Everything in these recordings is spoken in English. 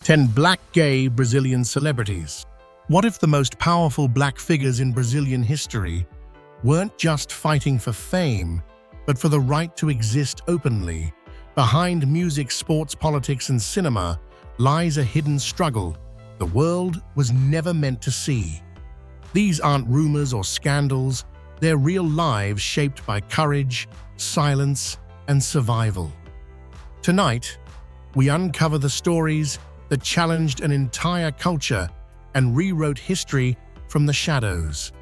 10 Black Gay Brazilian Celebrities. What if the most powerful black figures in Brazilian history weren't just fighting for fame, but for the right to exist openly? Behind music, sports, politics, and cinema lies a hidden struggle the world was never meant to see. These aren't rumors or scandals, they're real lives shaped by courage, silence, and survival. Tonight, we uncover the stories that challenged an entire culture and rewrote history from the shadows.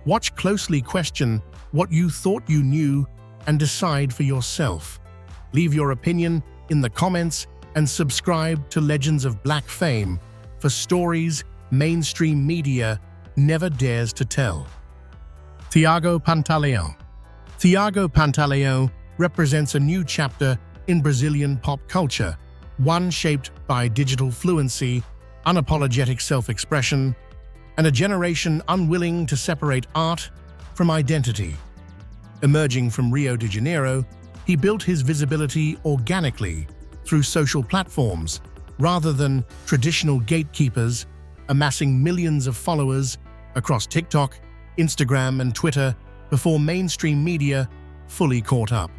Watch closely, question what you thought you knew, and decide for yourself. Leave your opinion in the comments and subscribe to Legends of Black Fame for stories mainstream media never dares to tell. Thiago Pantaleão. Thiago Pantaleão represents a new chapter in Brazilian pop culture, one shaped by digital fluency, unapologetic self-expression, and a generation unwilling to separate art from identity. Emerging from Rio de Janeiro, he built his visibility organically through social platforms rather than traditional gatekeepers, amassing millions of followers across TikTok, Instagram, and Twitter before mainstream media fully caught up.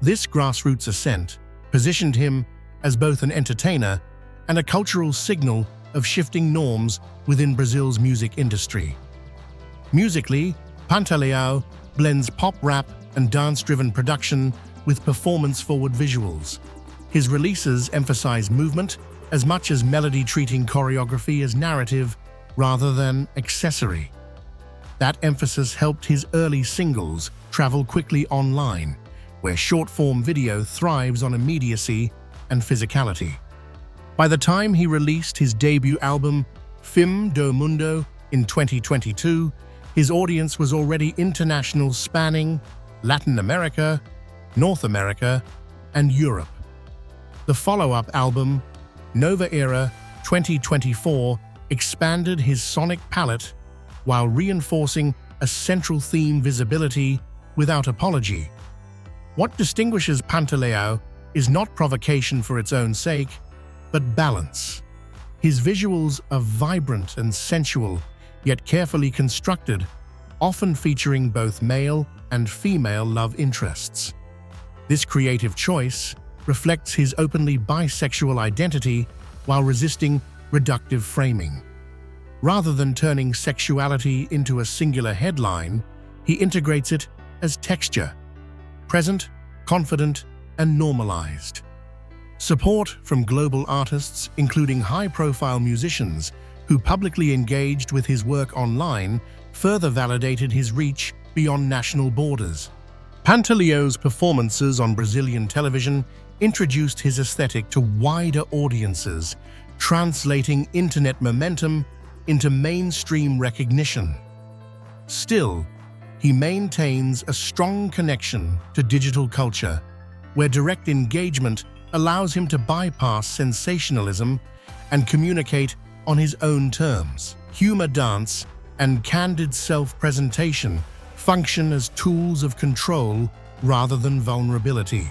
This grassroots ascent positioned him as both an entertainer and a cultural signal of shifting norms within Brazil's music industry. Musically, Pantaleão blends pop, rap, and dance-driven production with performance-forward visuals. His releases emphasize movement as much as melody, treating choreography as narrative rather than accessory. That emphasis helped his early singles travel quickly online, where short-form video thrives on immediacy and physicality. By the time he released his debut album, Fim do Mundo, in 2022, his audience was already international, spanning Latin America, North America, and Europe. The follow-up album, Nova Era 2024, expanded his sonic palette while reinforcing a central theme: visibility without apology. What distinguishes Pantaleão is not provocation for its own sake, but balance. His visuals are vibrant and sensual, yet carefully constructed, often featuring both male and female love interests. This creative choice reflects his openly bisexual identity while resisting reductive framing. Rather than turning sexuality into a singular headline, he integrates it as texture, present, confident, and normalized. Support from global artists, including high-profile musicians who publicly engaged with his work online, further validated his reach beyond national borders. Pantaleão's performances on Brazilian television introduced his aesthetic to wider audiences, translating internet momentum into mainstream recognition. Still, he maintains a strong connection to digital culture, where direct engagement allows him to bypass sensationalism and communicate on his own terms. Humor, dance, and candid self-presentation function as tools of control rather than vulnerability.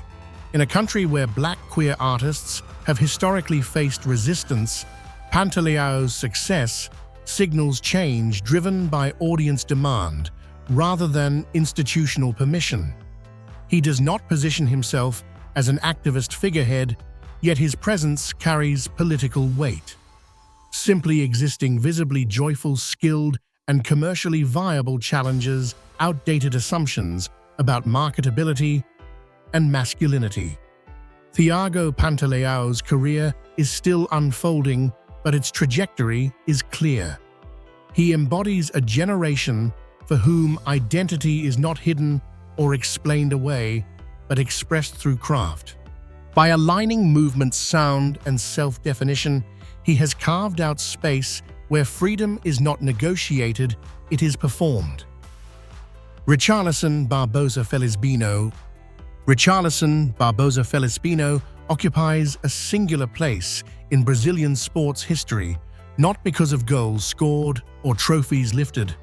In a country where black queer artists have historically faced resistance, Pantaleão's success signals change driven by audience demand rather than institutional permission. He does not position himself as an activist figurehead, yet his presence carries political weight. Simply existing, visibly joyful, skilled, and commercially viable challenges outdated assumptions about marketability and masculinity. Thiago Pantaleão's career is still unfolding, but its trajectory is clear. He embodies a generation for whom identity is not hidden or explained away, but expressed through craft. By aligning movement, sound, and self-definition, he has carved out space where freedom is not negotiated, it is performed. Richarlison Barbosa Felizbino. Richarlison Barbosa Felizbino occupies a singular place in Brazilian sports history, not because of goals scored or trophies lifted,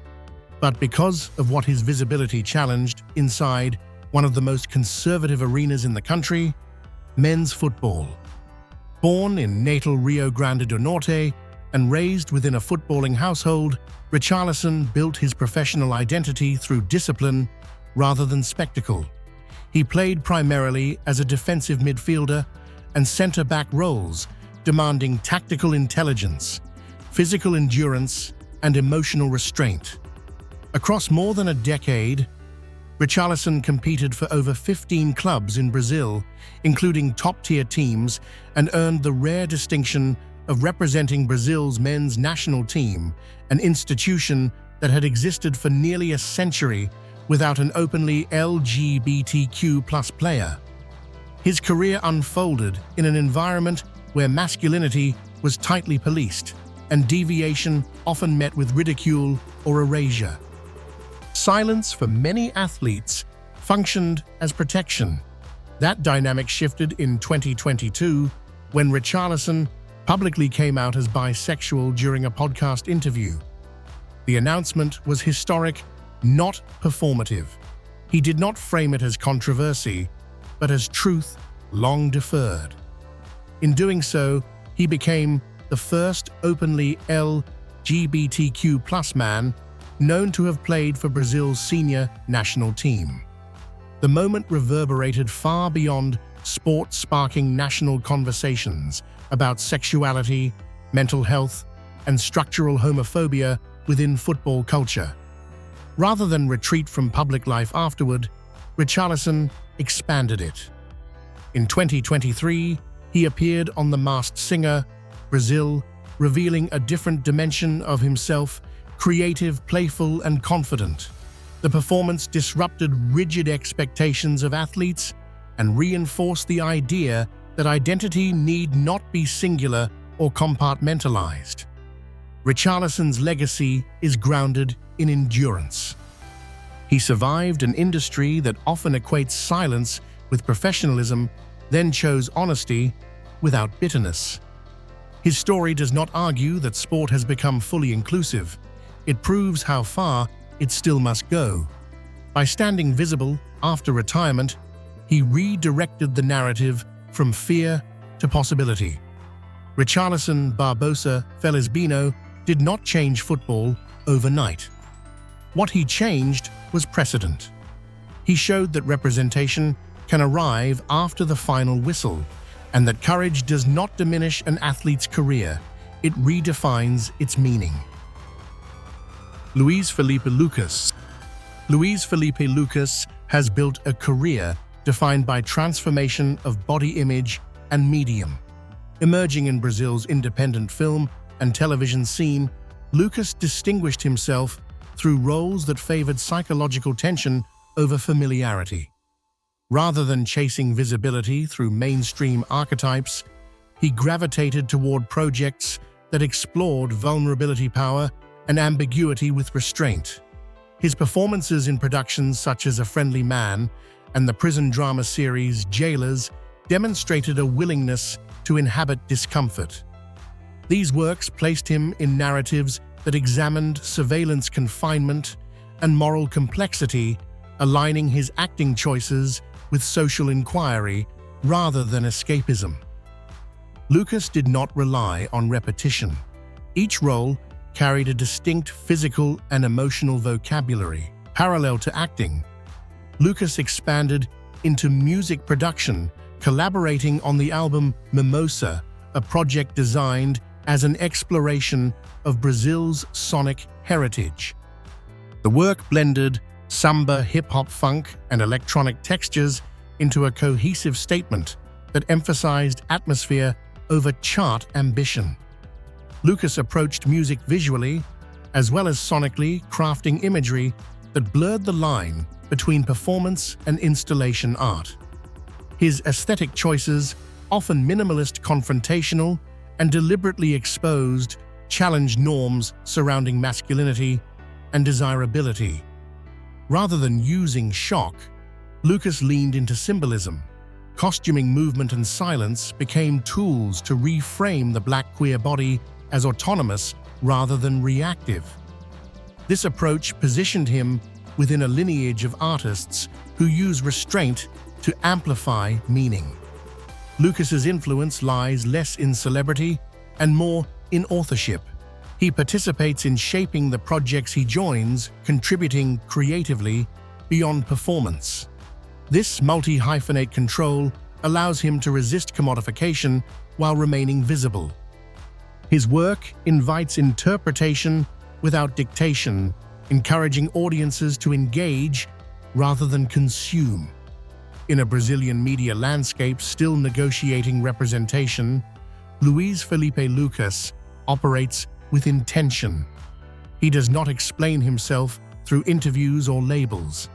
but because of what his visibility challenged inside one of the most conservative arenas in the country: men's football. Born in natal Rio Grande do Norte and raised within a footballing household, Richarlison built his professional identity through discipline rather than spectacle. He played primarily as a defensive midfielder and centre-back roles, demanding tactical intelligence, physical endurance, and emotional restraint. Across more than a decade, Richarlison competed for over 15 clubs in Brazil, including top-tier teams, and earned the rare distinction of representing Brazil's men's national team, an institution that had existed for nearly a century without an openly LGBTQ+ player. His career unfolded in an environment where masculinity was tightly policed, and deviation often met with ridicule or erasure. Silence for many athletes functioned as protection. That dynamic shifted in 2022 when Richarlison publicly came out as bisexual during a podcast interview. The announcement was historic, not performative. He did not frame it as controversy, but as truth long deferred. In doing so, he became the first openly LGBTQ+ man known to have played for Brazil's senior national team. The moment reverberated far beyond sport, sparking national conversations about sexuality, mental health, and structural homophobia within football culture. Rather than retreat from public life afterward, Richarlison expanded it. In 2023, he appeared on The Masked Singer, Brazil, revealing a different dimension of himself, creative, playful, and confident. The performance disrupted rigid expectations of athletes and reinforced the idea that identity need not be singular or compartmentalized. Richarlison's legacy is grounded in endurance. He survived an industry that often equates silence with professionalism, then chose honesty without bitterness. His story does not argue that sport has become fully inclusive. It proves how far it still must go. By standing visible after retirement, he redirected the narrative from fear to possibility. Richarlison Barbosa Felizbino did not change football overnight. What he changed was precedent. He showed that representation can arrive after the final whistle, and that courage does not diminish an athlete's career, it redefines its meaning. Luiz Felipe Lucas. Luiz Felipe Lucas has built a career defined by transformation of body image and medium. Emerging in Brazil's independent film and television scene, Lucas distinguished himself through roles that favored psychological tension over familiarity. Rather than chasing visibility through mainstream archetypes, he gravitated toward projects that explored vulnerability, power, and ambiguity with restraint. His performances in productions such as A Friendly Man and the prison drama series Jailers demonstrated a willingness to inhabit discomfort. These works placed him in narratives that examined surveillance, confinement, and moral complexity, aligning his acting choices with social inquiry rather than escapism. Lucas did not rely on repetition. Each role carried a distinct physical and emotional vocabulary. Parallel to acting, Lucas expanded into music production, collaborating on the album Mimosa, a project designed as an exploration of Brazil's sonic heritage. The work blended samba, hip-hop, funk, and electronic textures into a cohesive statement that emphasized atmosphere over chart ambition. Lucas approached music visually, as well as sonically, crafting imagery that blurred the line between performance and installation art. His aesthetic choices, often minimalist, confrontational, and deliberately exposed, challenged norms surrounding masculinity and desirability. Rather than using shock, Lucas leaned into symbolism. Costuming, movement, and silence became tools to reframe the Black queer body as autonomous rather than reactive. This approach positioned him within a lineage of artists who use restraint to amplify meaning. Lucas's influence lies less in celebrity and more in authorship. He participates in shaping the projects he joins, contributing creatively beyond performance. This multi-hyphenate control allows him to resist commodification while remaining visible. His work invites interpretation without dictation, encouraging audiences to engage rather than consume. In a Brazilian media landscape still negotiating representation, Luiz Felipe Lucas operates with intention. He does not explain himself through interviews or labels.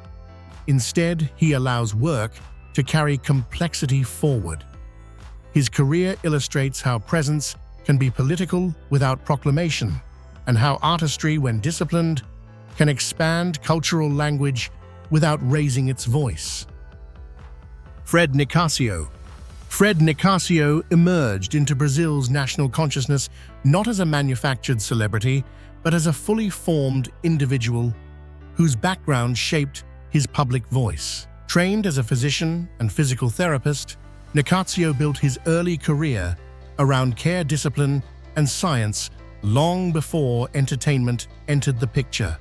Instead, he allows work to carry complexity forward. His career illustrates how presence can be political without proclamation, and how artistry, when disciplined, can expand cultural language without raising its voice. Fred Nicasio. Fred Nicasio emerged into Brazil's national consciousness not as a manufactured celebrity, but as a fully formed individual whose background shaped his public voice. Trained as a physician and physical therapist, Nicasio built his early career around care discipline and science long before entertainment entered the picture.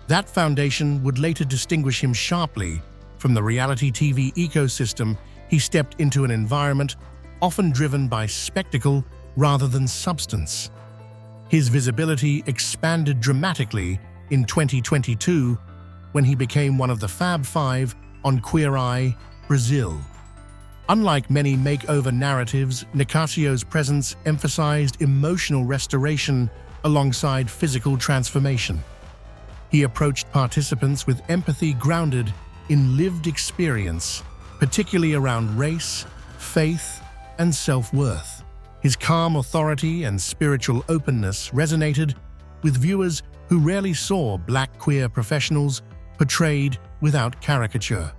That foundation would later distinguish him sharply from the reality TV ecosystem. He stepped into an environment often driven by spectacle rather than substance. His visibility expanded dramatically in 2022 when he became one of the Fab Five on Queer Eye Brazil. Unlike many makeover narratives, Nicasio's presence emphasized emotional restoration alongside physical transformation. He approached participants with empathy grounded in lived experience, particularly around race, faith, and self-worth. His calm authority and spiritual openness resonated with viewers who rarely saw Black queer professionals portrayed without caricature.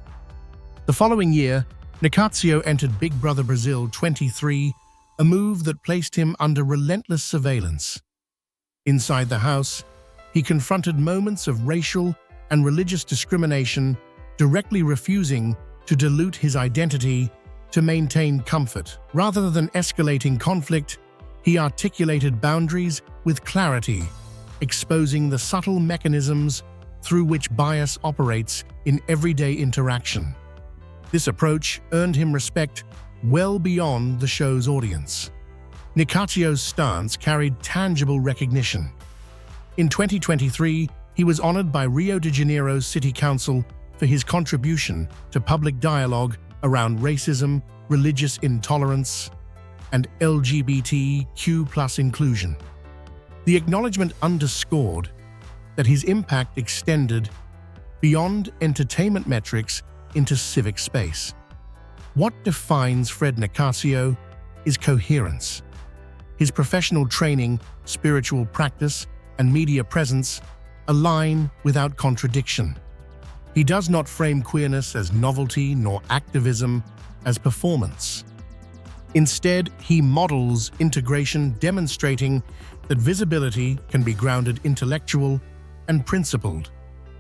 The following year, Nicasio entered Big Brother Brazil 23, a move that placed him under relentless surveillance. Inside the house, he confronted moments of racial and religious discrimination, directly refusing to dilute his identity to maintain comfort. Rather than escalating conflict, he articulated boundaries with clarity, exposing the subtle mechanisms through which bias operates in everyday interaction. This approach earned him respect well beyond the show's audience. Nicasio's stance carried tangible recognition. In 2023, he was honored by Rio de Janeiro's City Council for his contribution to public dialogue around racism, religious intolerance, and LGBTQ+ inclusion. The acknowledgement underscored that his impact extended beyond entertainment metrics into civic space. What defines Fred Nicasio is coherence. His professional training, spiritual practice, and media presence align without contradiction. He does not frame queerness as novelty nor activism as performance. Instead, he models integration, demonstrating that visibility can be grounded intellectual and principled.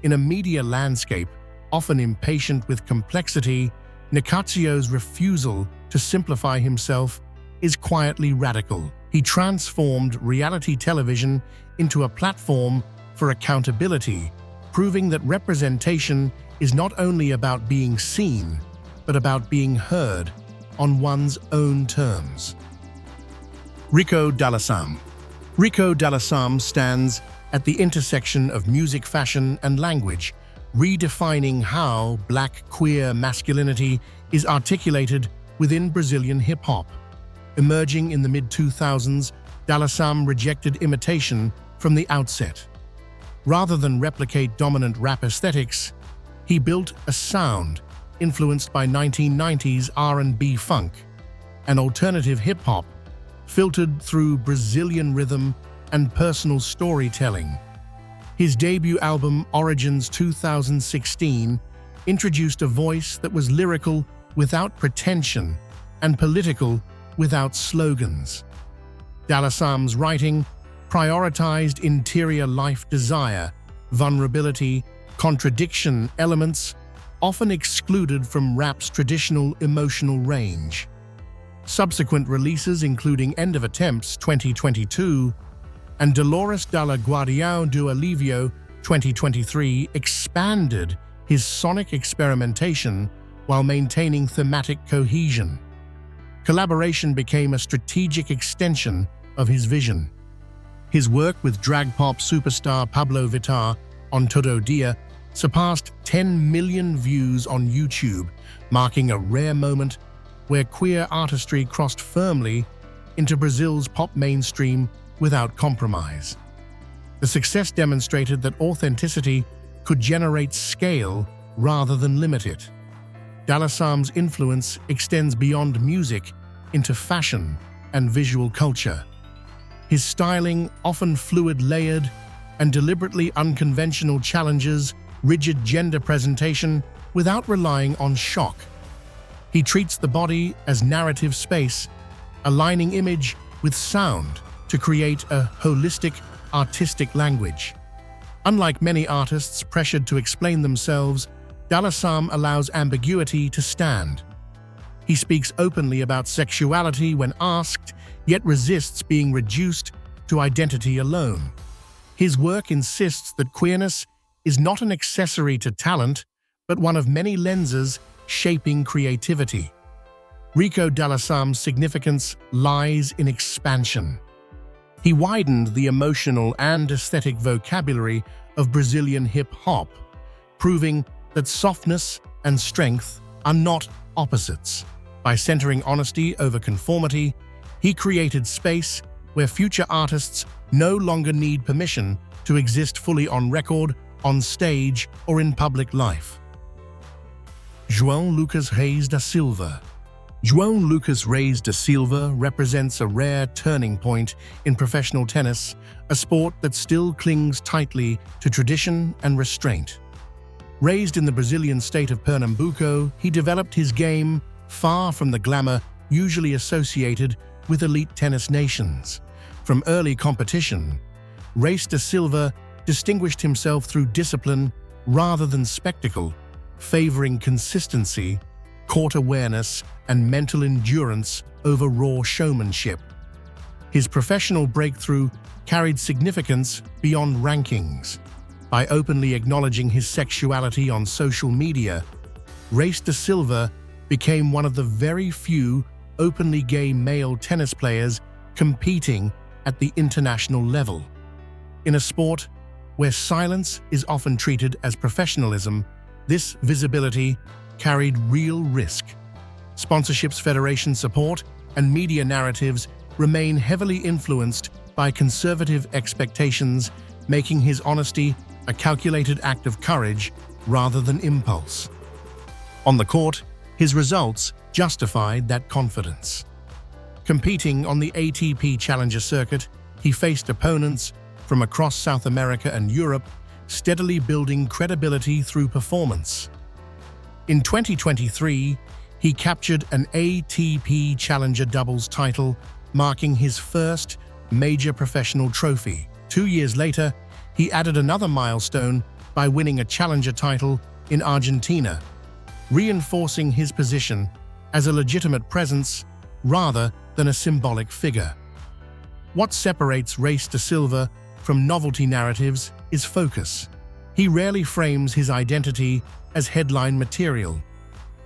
In a media landscape often impatient with complexity, Nicasio's refusal to simplify himself is quietly radical. He transformed reality television into a platform for accountability, proving that representation is not only about being seen, but about being heard on one's own terms. Rico Dalasam. Rico Dalasam stands at the intersection of music, fashion, and language, redefining how Black queer masculinity is articulated within Brazilian hip-hop. Emerging in the mid-2000s, Dalasam rejected imitation from the outset. Rather than replicate dominant rap aesthetics, he built a sound influenced by 1990s R&B funk and alternative hip-hop, filtered through Brazilian rhythm and personal storytelling. His debut album, Origins 2016, introduced a voice that was lyrical without pretension and political without slogans. Dalasam's writing prioritized interior life desire, vulnerability, contradiction elements often excluded from rap's traditional emotional range. Subsequent releases, including End of Attempts 2022 and Dolores de la Guardião do Alívio 2023, expanded his sonic experimentation while maintaining thematic cohesion. Collaboration became a strategic extension of his vision. His work with drag pop superstar Pablo Vittar on Todo Dia surpassed 10 million views on YouTube, marking a rare moment where queer artistry crossed firmly into Brazil's pop mainstream without compromise. The success demonstrated that authenticity could generate scale rather than limit it. Dalassam's influence extends beyond music into fashion and visual culture. His styling, often fluid, layered, and deliberately unconventional, challenges rigid gender presentation without relying on shock. He treats the body as narrative space, aligning image with sound to create a holistic, artistic language. Unlike many artists pressured to explain themselves, Dalassam allows ambiguity to stand. He speaks openly about sexuality when asked, yet resists being reduced to identity alone. His work insists that queerness is not an accessory to talent, but one of many lenses shaping creativity. Rico Dalassam's significance lies in expansion. He widened the emotional and aesthetic vocabulary of Brazilian hip-hop, proving that softness and strength are not opposites. By centering honesty over conformity, he created space where future artists no longer need permission to exist fully on record, on stage, or in public life. João Lucas Reis da Silva. João Lucas Reis da Silva represents a rare turning point in professional tennis, a sport that still clings tightly to tradition and restraint. Raised in the Brazilian state of Pernambuco, he developed his game far from the glamour usually associated with elite tennis nations. From early competition, Reis da Silva distinguished himself through discipline rather than spectacle, favoring consistency, court awareness, and mental endurance over raw showmanship. His professional breakthrough carried significance beyond rankings. By openly acknowledging his sexuality on social media, Reis da Silva became one of the very few openly gay male tennis players competing at the international level. In a sport where silence is often treated as professionalism, this visibility carried real risk. Sponsorships, federation support, and media narratives remain heavily influenced by conservative expectations, making his honesty a calculated act of courage rather than impulse. On the court, his results justified that confidence. Competing on the ATP Challenger circuit, he faced opponents from across South America and Europe, steadily building credibility through performance. In 2023, he captured an ATP Challenger doubles title, marking his first major professional trophy. 2 years later, he added another milestone by winning a Challenger title in Argentina, reinforcing his position as a legitimate presence rather than a symbolic figure. What separates Reis da Silva from novelty narratives is focus. He rarely frames his identity as headline material,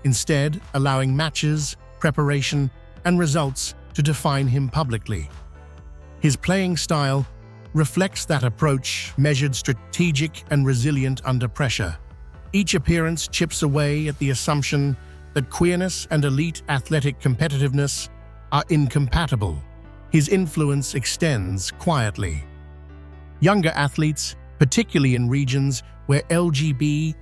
instead allowing matches, preparation, and results to define him publicly. His playing style reflects that approach, measured, strategic, and resilient under pressure. Each appearance chips away at the assumption that queerness and elite athletic competitiveness are incompatible. His influence extends quietly. Younger athletes, particularly in regions where LGBTQ+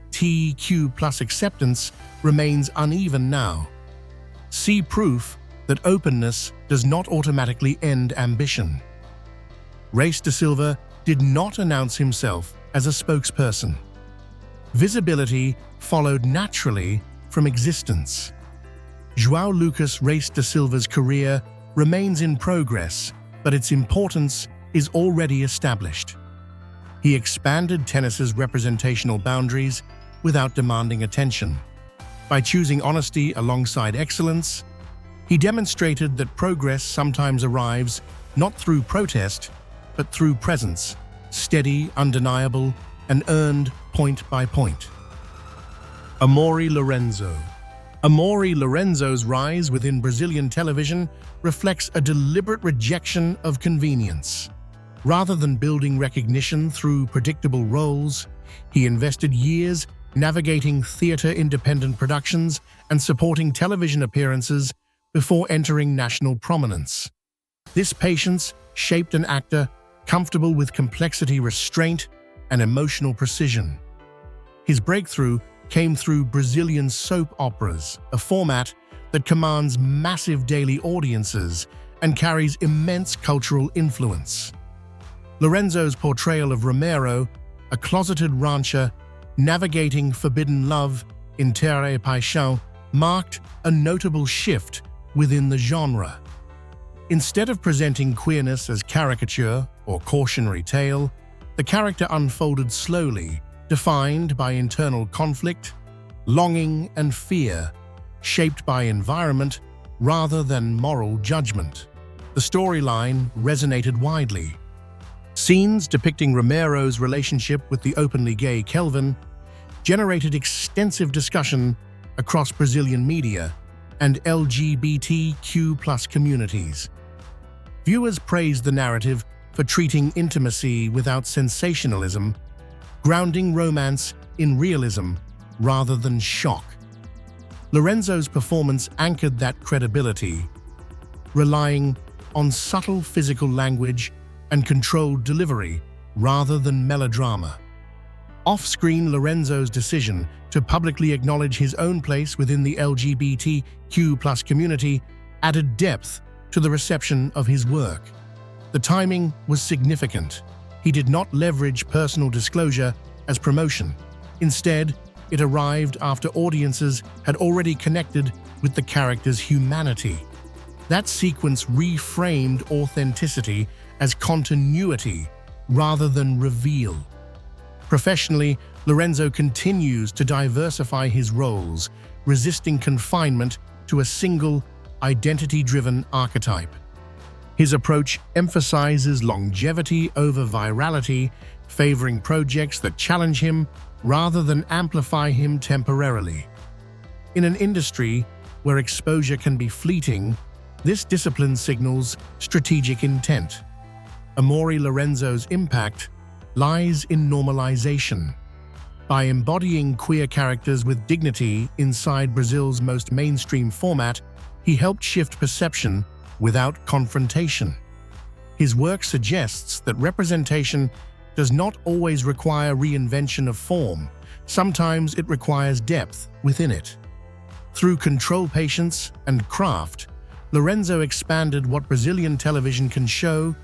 acceptance remains uneven now, see proof that openness does not automatically end ambition. Reis da Silva did not announce himself as a spokesperson. Visibility followed naturally from existence. João Lucas Reis da Silva's career remains in progress, but its importance is already established. He expanded tennis's representational boundaries without demanding attention. By choosing honesty alongside excellence, He demonstrated that progress sometimes arrives not through protest, but through presence, steady, undeniable, and earned point by point. Amaury Lourenço. Amaury Lourenço's rise within Brazilian television reflects a deliberate rejection of convenience. Rather than building recognition through predictable roles, he invested years navigating theater-independent productions and supporting television appearances before entering national prominence. This patience shaped an actor comfortable with complexity, restraint, and emotional precision. His breakthrough came through Brazilian soap operas, a format that commands massive daily audiences and carries immense cultural influence. Lourenço's portrayal of Romero, a closeted rancher navigating forbidden love in Terra e Paixão, marked a notable shift within the genre. Instead of presenting queerness as caricature or cautionary tale, the character unfolded slowly, defined by internal conflict, longing, and fear, shaped by environment rather than moral judgment. The storyline resonated widely. Scenes depicting Romero's relationship with the openly gay Kelvin generated extensive discussion across Brazilian media and LGBTQ+ communities. Viewers praised the narrative for treating intimacy without sensationalism, grounding romance in realism rather than shock. Lourenço's performance anchored that credibility, relying on subtle physical language and controlled delivery rather than melodrama. Off-screen, Lourenço's decision to publicly acknowledge his own place within the LGBTQ+ community added depth to the reception of his work. The timing was significant. He did not leverage personal disclosure as promotion. Instead, it arrived after audiences had already connected with the character's humanity. That sequence reframed authenticity as continuity rather than reveal. Professionally, Lourenço continues to diversify his roles, resisting confinement to a single, identity-driven archetype. His approach emphasizes longevity over virality, favoring projects that challenge him rather than amplify him temporarily. In an industry where exposure can be fleeting, this discipline signals strategic intent. Amaury Lourenço's impact lies in normalization. By embodying queer characters with dignity inside Brazil's most mainstream format, he helped shift perception without confrontation. His work suggests that representation does not always require reinvention of form. Sometimes it requires depth within it. Through control, patience, and craft, Lourenço expanded what Brazilian television can show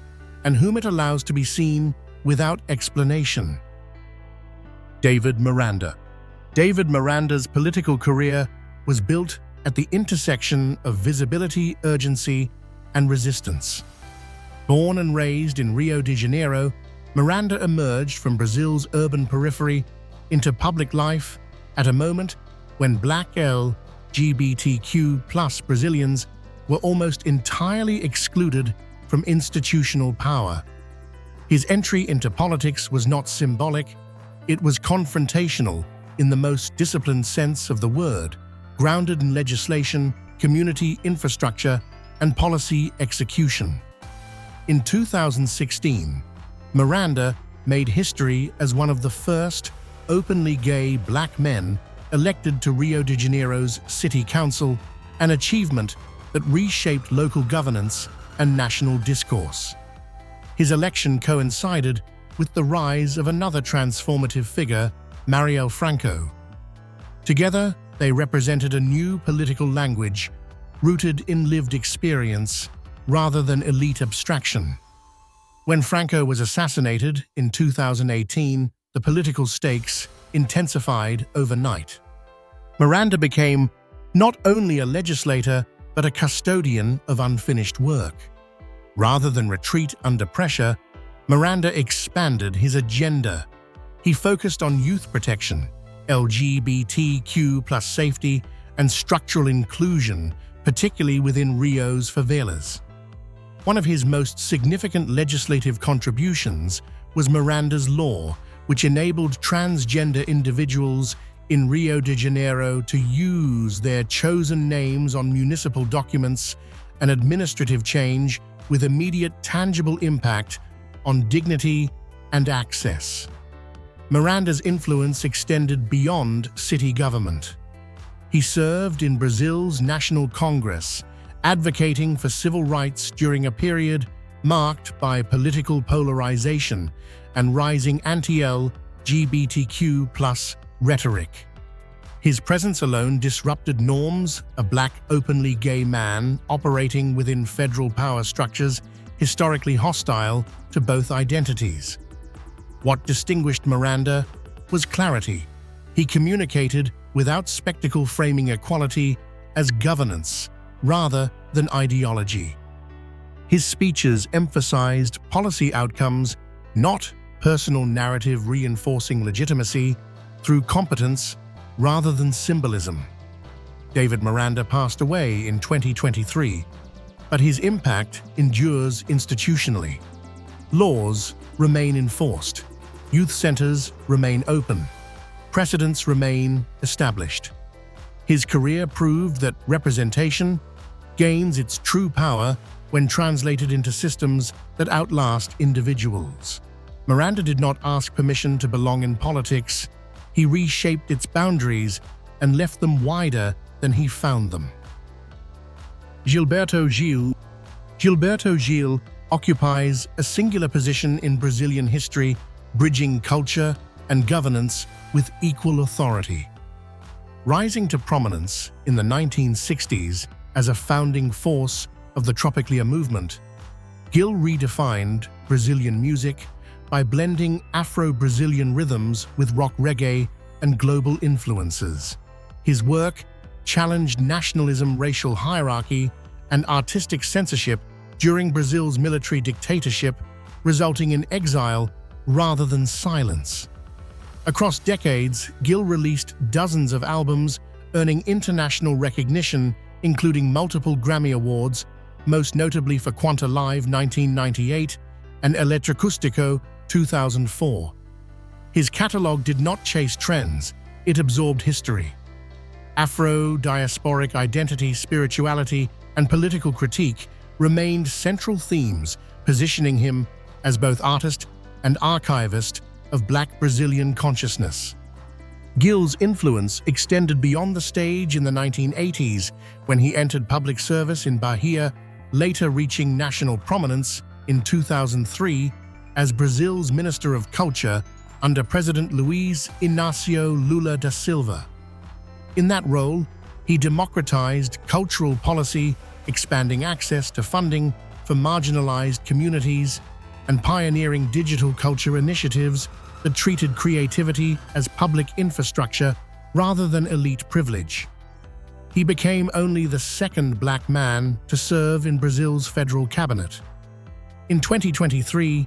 and whom it allows to be seen without explanation. David Miranda. David Miranda's political career was built at the intersection of visibility, urgency, and resistance. Born and raised in Rio de Janeiro, Miranda emerged from Brazil's urban periphery into public life at a moment when Black LGBTQ+ Brazilians were almost entirely excluded from institutional power. His entry into politics was not symbolic, it was confrontational in the most disciplined sense of the word, grounded in legislation, community infrastructure, and policy execution. In 2016, Miranda made history as one of the first openly gay black men elected to Rio de Janeiro's City Council, an achievement that reshaped local governance and national discourse. His election coincided with the rise of another transformative figure, Marielle Franco. Together, they represented a new political language rooted in lived experience rather than elite abstraction. When Franco was assassinated in 2018, the political stakes intensified overnight. Miranda became not only a legislator, but a custodian of unfinished work. Rather than retreat under pressure, Miranda expanded his agenda. He focused on youth protection, LGBTQ+ safety, and structural inclusion, particularly within Rio's favelas. One of his most significant legislative contributions was Miranda's Law, which enabled transgender individuals in Rio de Janeiro to use their chosen names on municipal documents, an administrative change with immediate tangible impact on dignity and access. Miranda's influence extended beyond city government. He served in Brazil's National Congress, advocating for civil rights during a period marked by political polarization and rising anti-LGBTQ+ rhetoric. His presence alone disrupted norms, a black openly gay man operating within federal power structures historically hostile to both identities. What distinguished Miranda was clarity. He communicated without spectacle, framing equality as governance rather than ideology. His speeches emphasized policy outcomes, not personal narrative, reinforcing legitimacy through competence rather than symbolism. David Miranda passed away in 2023, but his impact endures institutionally. Laws remain enforced, youth centers remain open, precedents remain established. His career proved that representation gains its true power when translated into systems that outlast individuals. Miranda did not ask permission to belong in politics. He reshaped its boundaries and left them wider than he found them. Gilberto Gil occupies a singular position in Brazilian history, bridging culture and governance with equal authority. Rising to prominence in the 1960s as a founding force of the Tropiclia movement, Gil redefined Brazilian music by blending Afro-Brazilian rhythms with rock, reggae, and global influences. His work challenged nationalism, racial hierarchy, and artistic censorship during Brazil's military dictatorship, resulting in exile rather than silence. Across decades, Gil released dozens of albums, earning international recognition, including multiple Grammy Awards, most notably for Quanta Live 1998 and Eletroacústico 2004. His catalog did not chase trends, it absorbed history. Afro-diasporic identity, spirituality, and political critique remained central themes, positioning him as both artist and archivist of Black Brazilian consciousness. Gil's influence extended beyond the stage in the 1980s when he entered public service in Bahia, later reaching national prominence in 2003 as Brazil's Minister of Culture under President Luiz Inácio Lula da Silva. In that role, he democratized cultural policy, expanding access to funding for marginalized communities and pioneering digital culture initiatives that treated creativity as public infrastructure rather than elite privilege. He became only the second black man to serve in Brazil's federal cabinet. In 2023,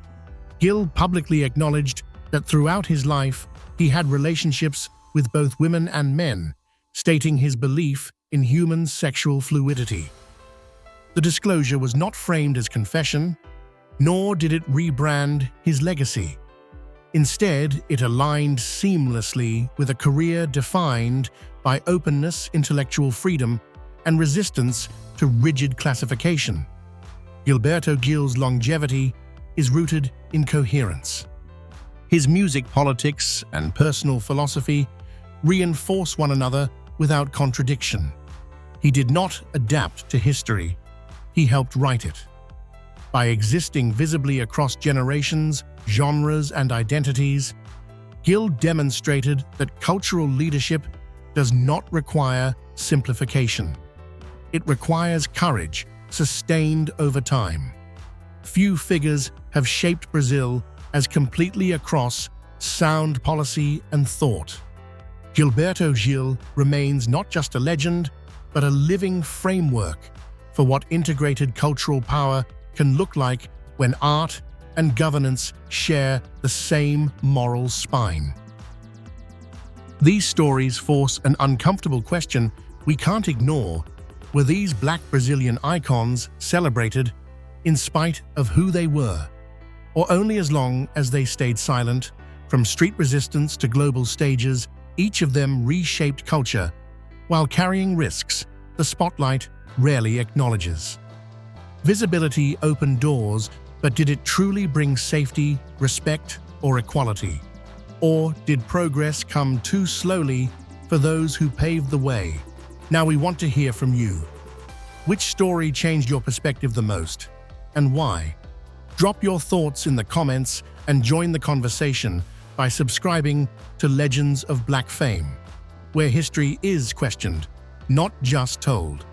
Gil publicly acknowledged that throughout his life he had relationships with both women and men, stating his belief in human sexual fluidity. The disclosure was not framed as confession, nor did it rebrand his legacy. Instead, it aligned seamlessly with a career defined by openness, intellectual freedom, and resistance to rigid classification. Gilberto Gil's longevity is rooted in coherence. His music, politics, and personal philosophy reinforce one another without contradiction. He did not adapt to history, he helped write it. By existing visibly across generations, genres, and identities, Gil demonstrated that cultural leadership does not require simplification. It requires courage, sustained over time. Few figures have shaped Brazil as completely across sound policy and thought. Gilberto Gil remains not just a legend, but a living framework for what integrated cultural power can look like when art and governance share the same moral spine. These stories force an uncomfortable question we can't ignore. Were these Black Brazilian icons celebrated in spite of who they were, or only as long as they stayed silent? From street resistance to global stages, each of them reshaped culture while carrying risks the spotlight rarely acknowledges. Visibility opened doors, but did it truly bring safety, respect, or equality? Or did progress come too slowly for those who paved the way? Now we want to hear from you. Which story changed your perspective the most, and why? Drop your thoughts in the comments and join the conversation by subscribing to Legends of Black Fame, where history is questioned, not just told.